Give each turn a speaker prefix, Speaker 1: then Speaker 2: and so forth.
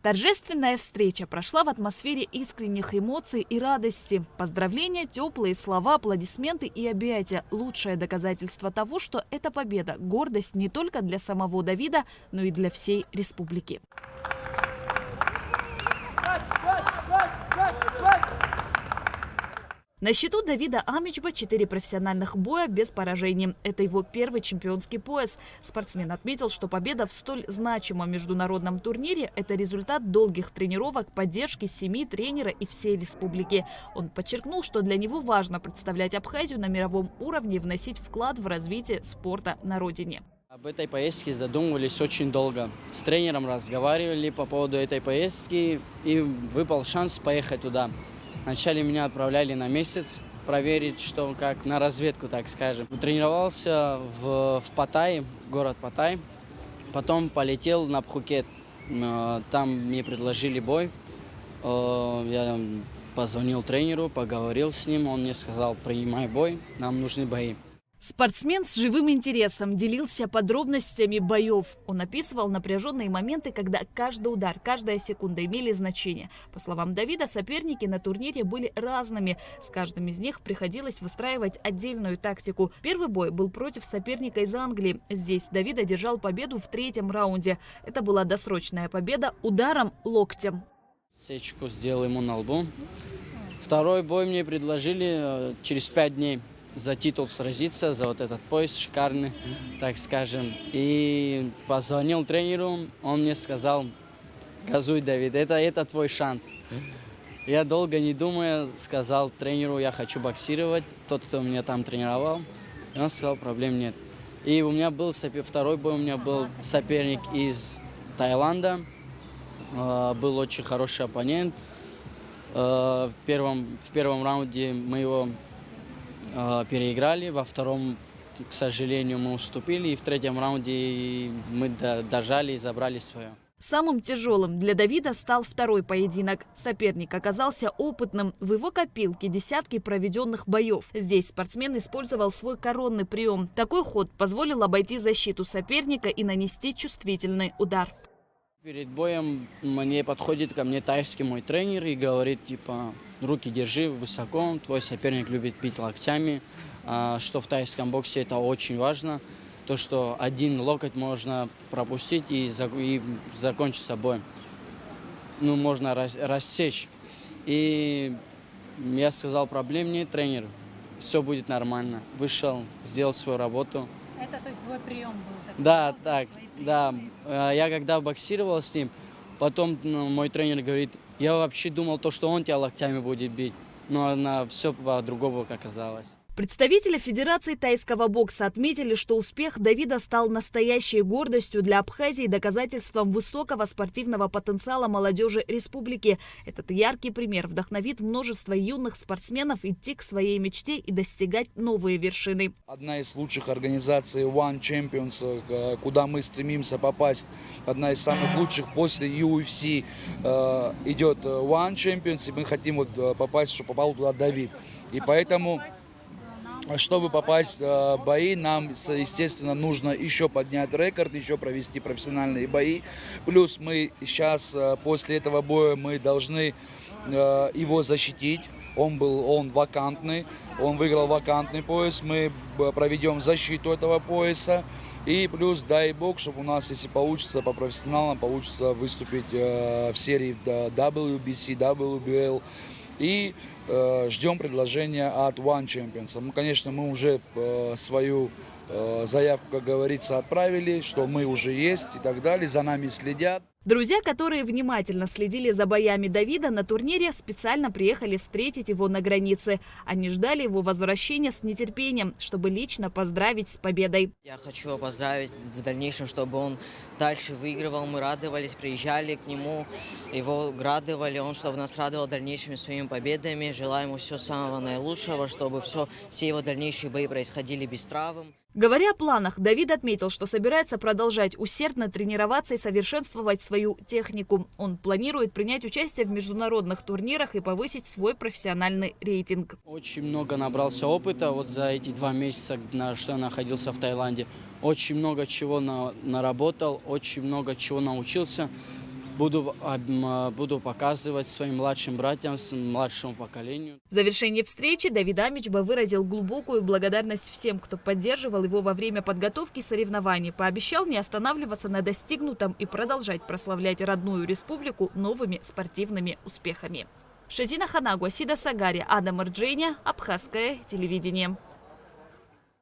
Speaker 1: Торжественная встреча прошла в атмосфере искренних эмоций и радости. Поздравления, теплые слова, аплодисменты и объятия – лучшее доказательство того, что эта победа – гордость не только для самого Давида, но и для всей республики. На счету Давида Амичба 4 профессиональных боя без поражений. Это его первый чемпионский пояс. Спортсмен отметил, что победа в столь значимом международном турнире – это результат долгих тренировок, поддержки семьи, тренера и всей республики. Он подчеркнул, что для него важно представлять Абхазию на мировом уровне и вносить вклад в развитие спорта на родине.
Speaker 2: Об этой поездке задумывались очень долго. С тренером разговаривали по поводу этой поездки, и выпал шанс поехать туда. Вначале меня отправляли на месяц проверить, что как, на разведку, так скажем. Тренировался в Паттайе, город Паттай. Потом полетел на Пхукет. Там мне предложили бой. Я позвонил тренеру, поговорил с ним. Он мне сказал: принимай бой, нам нужны бои.
Speaker 1: Спортсмен с живым интересом делился подробностями боев. Он описывал напряженные моменты, когда каждый удар, каждая секунда имели значение. По словам Давида, соперники на турнире были разными. С каждым из них приходилось выстраивать отдельную тактику. Первый бой был против соперника из Англии. Здесь Давид одержал победу в 3-м раунде. Это была досрочная победа ударом локтем.
Speaker 2: Сечку сделал ему на лбу. Второй бой мне предложили через 5 дней. За титул сразиться, за вот этот пояс шикарный, так скажем. И позвонил тренеру, он мне сказал: газуй, Давид, это твой шанс. Я долго не думая сказал тренеру: я хочу боксировать, тот, кто меня там тренировал. И он сказал: проблем нет. И у меня был второй бой, у меня был соперник из Таиланда, был очень хороший оппонент. В первом раунде мы его переиграли, во втором, к сожалению, мы уступили, и в 3-м раунде мы дожали и забрали свое.
Speaker 1: Самым тяжелым для Давида стал второй поединок. Соперник оказался опытным. В его копилке десятки проведенных боев. Здесь спортсмен использовал свой коронный прием. Такой ход позволил обойти защиту соперника и нанести чувствительный удар.
Speaker 2: Перед боем мне подходит ко мне тайский мой тренер и говорит, типа: руки держи высоко, твой соперник любит бить локтями, что в тайском боксе это очень важно, то, что один локоть можно пропустить и закончится бой. Ну, можно рассечь. И я сказал: проблем нет, тренер, все будет нормально. Вышел, сделал свою работу.
Speaker 3: Это, то есть, твой прием был?
Speaker 2: Да, так, да. Я когда боксировал с ним, потом мой тренер говорит: я вообще думал, что он тебя локтями будет бить, но все по-другому оказалось.
Speaker 1: Представители Федерации тайского бокса отметили, что успех Давида стал настоящей гордостью для Абхазии и доказательством высокого спортивного потенциала молодежи республики. Этот яркий пример вдохновит множество юных спортсменов идти к своей мечте и достигать новые вершины.
Speaker 4: Одна из лучших организаций One Champions, куда мы стремимся попасть, одна из самых лучших после UFC идет One Champions, и мы хотим попасть, чтобы попал туда Давид. И поэтому, чтобы попасть в бои, нам, естественно, нужно еще поднять рекорд, еще провести профессиональные бои. Плюс мы сейчас, после этого боя, мы должны его защитить. Он вакантный, он выиграл вакантный пояс, мы проведем защиту этого пояса. И плюс, дай бог, чтобы у нас, если получится, по профессионалам, получится выступить в серии WBC, WBL. И ждем предложения от One Champions. Ну, конечно, мы уже свою заявку, как говорится, отправили, что мы уже есть и так далее, за нами следят.
Speaker 1: Друзья, которые внимательно следили за боями Давида на турнире, специально приехали встретить его на границе. Они ждали его возвращения с нетерпением, чтобы лично поздравить с победой.
Speaker 5: Я хочу его поздравить в дальнейшем, чтобы он дальше выигрывал. Мы радовались, приезжали к нему, его радовали, он чтобы нас радовал дальнейшими своими победами. Желаю ему всего самого наилучшего, чтобы все его дальнейшие бои происходили без травм.
Speaker 1: Говоря о планах, Давид отметил, что собирается продолжать усердно тренироваться и совершенствовать свою технику. Он планирует принять участие в международных турнирах и повысить свой профессиональный рейтинг.
Speaker 2: Очень много набрался опыта вот за эти 2 месяца, что я находился в Таиланде. Очень много чего наработал, очень много чего научился. буду показывать своим младшим братьям, младшему поколению.
Speaker 1: В завершении встречи Давид Амичба выразил глубокую благодарность всем, кто поддерживал его во время подготовки соревнований. Пообещал не останавливаться на достигнутом и продолжать прославлять родную республику новыми спортивными успехами. Шазина Ханагу, Сида Сагари, Адам Ардженя, Абхазское телевидение.